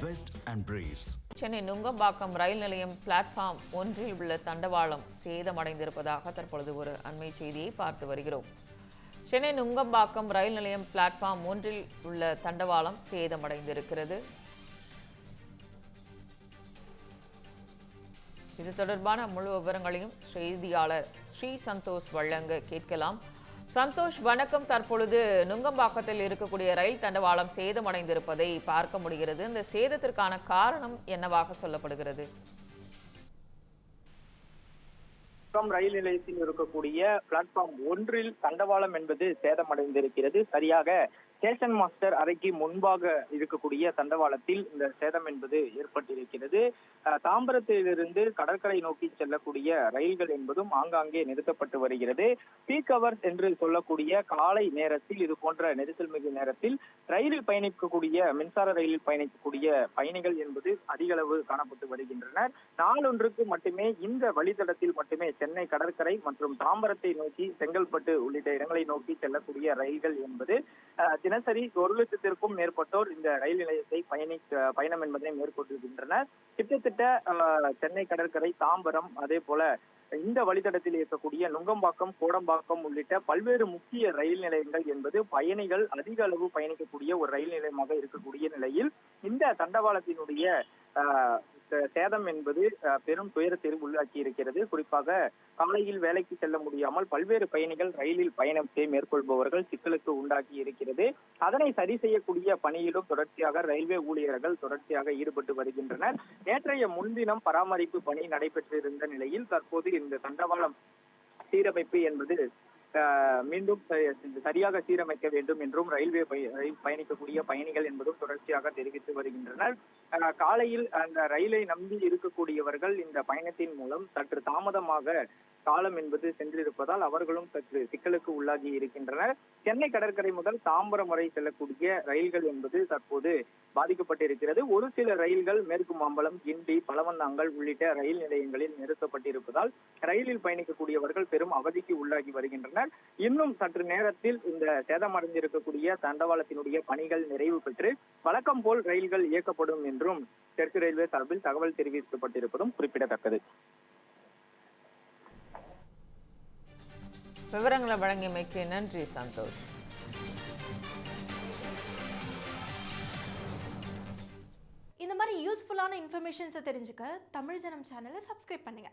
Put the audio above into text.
Vest and Briefs. Chennai Nungambakkam ரயில் நிலையம் platform ஒன்றில் உள்ள தண்டவாளம் சேதமடைந்திருப்பதாக தற்பொழுது ஒரு அண்மை செய்தியை பார்த்து வருகிறோம். சென்னை நுங்கம்பாக்கம் ரயில் நிலையம் பிளாட்ஃபார்ம் ஒன்றில் உள்ள தண்டவாளம் சேதமடைந்திருக்கிறது. இது தொடர்பான முழு விவரங்களையும் செய்தியாளர் ஸ்ரீ சந்தோஷ் வழங்க கேட்கலாம். சந்தோஷ், வணக்கம். தற்பொழுது நுங்கம்பாக்கத்தில் இருக்கக்கூடிய ரயில் தண்டவாளம் சேதமடைந்திருப்பதை பார்க்க முடிகிறது. இந்த சேதத்திற்கான காரணம் என்னவாக சொல்லப்படுகிறது? ரயில் நிலையத்தில் இருக்கக்கூடிய பிளாட்ஃபார்ம் ஒன்றில் தண்டவாளம் என்பது சேதமடைந்திருக்கிறது. சரியாக ஸ்டேஷன் மாஸ்டர் அறைக்கு முன்பாக இருக்கக்கூடிய தண்டவாளத்தில் இந்த சேதம் என்பது ஏற்பட்டிருக்கிறது. தாம்பரத்திலிருந்து கடற்கரை நோக்கி செல்லக்கூடிய ரயில்கள் என்பதும் ஆங்காங்கே நிறுத்தப்பட்டு வருகிறது. பீக் ஹவர்ஸ் என்று சொல்லக்கூடிய காலை நேரத்தில் இது போன்ற நெரிசல் மிகு நேரத்தில் ரயிலில் பயணிக்கக்கூடிய மின்சார ரயிலில் பயணிக்கக்கூடிய பயணிகள் என்பது அதிக அளவு காணப்பட்டு வருகின்றனர். நாளொன்றுக்கு மட்டுமே இந்த வழித்தடத்தில் மட்டுமே சென்னை கடற்கரை மற்றும் தாம்பரத்தை நோக்கி செங்கல்பட்டு உள்ளிட்ட இடங்களை நோக்கி செல்லக்கூடிய ரயில்கள் என்பது தினசரி 1,00,000க்கும் மேற்பட்டோர் இந்த ரயில் நிலையத்தை பயணம் என்பதை மேற்கொண்டிருக்கின்றனர். கிட்டத்தட்ட சென்னை கடற்கரை, தாம்பரம், அதே போல இந்த வழித்தடத்தில் இருக்கக்கூடிய நுங்கம்பாக்கம், கோடம்பாக்கம் உள்ளிட்ட பல்வேறு முக்கிய ரயில் நிலையங்கள் என்பது பயணிகள் அதிக அளவு பயணிக்கக்கூடிய ஒரு ரயில் நிலையமாக இருக்கக்கூடிய நிலையில் இந்த தண்டவாளத்தினுடைய சேதம் என்பது பெரும் துயரத்தை உள்ளாக்கி இருக்கிறது. குறிப்பாக காலையில் வேலைக்கு செல்ல முடியாமல் பல்வேறு பயணிகள் ரயிலில் பயணத்தை மேற்கொள்பவர்கள் சிக்கலுக்கு உண்டாக்கி இருக்கிறது. அதனை சரி செய்யக்கூடிய பணியிலும் தொடர்ச்சியாக ரயில்வே ஊழியர்கள் தொடர்ச்சியாக ஈடுபட்டு வருகின்றனர். நேற்றைய முன்தினம் பராமரிப்பு பணி நடைபெற்றிருந்த நிலையில் தற்போது இந்த தண்டவாளம் சீரமைப்பு என்பது மீண்டும் சரியாக சீரமைக்க வேண்டும் என்றும் ரயில் பயணிக்கக்கூடிய பயணிகள் என்பதும் தொடர்ச்சியாக தெரிவித்து வருகின்றனர். காலையில் அந்த ரயிலை நம்பி இருக்கக்கூடியவர்கள் இந்த பயணத்தின் மூலம் சற்று தாமதமாக காலம் என்பது சென்றிருப்பதால் அவர்களும் சற்று சிக்கலுக்கு உள்ளாகி இருக்கின்றனர். சென்னை கடற்கரை முதல் தாம்பரம் வரை செல்லக்கூடிய ரயில்கள் என்பது தற்போது பாதிக்கப்பட்டிருக்கிறது. ஒரு சில ரயில்கள் மேற்கு மாம்பலம், கிண்டி, பழவந்தாங்கல் உள்ளிட்ட ரயில் நிலையங்களில் நிறுத்தப்பட்டிருப்பதால் ரயிலில் பயணிக்கக்கூடியவர்கள் பெரும் அவதிக்கு உள்ளாகி வருகின்றனர். இன்னும் சற்று நேரத்தில் இந்த சேதமடைந்திருக்கக்கூடிய தண்டவாளத்தினுடைய பணிகள் நிறைவு பெற்று வழக்கம் போல் ரயில்கள் இயக்கப்படும் என்றும் தெற்கு ரயில்வே சார்பில் தகவல் தெரிவிக்கப்பட்டிருப்பதும் குறிப்பிடத்தக்கது. விவரங்களை வழங்கியமைக்கு நன்றி சந்தோஷ். இந்த மாதிரி யூஸ்ஃபுல்லான இன்ஃபர்மேஷன்ஸை தெரிஞ்சுக்க தமிழ் ஜனம் சேனலை சப்ஸ்கிரைப் பண்ணுங்க.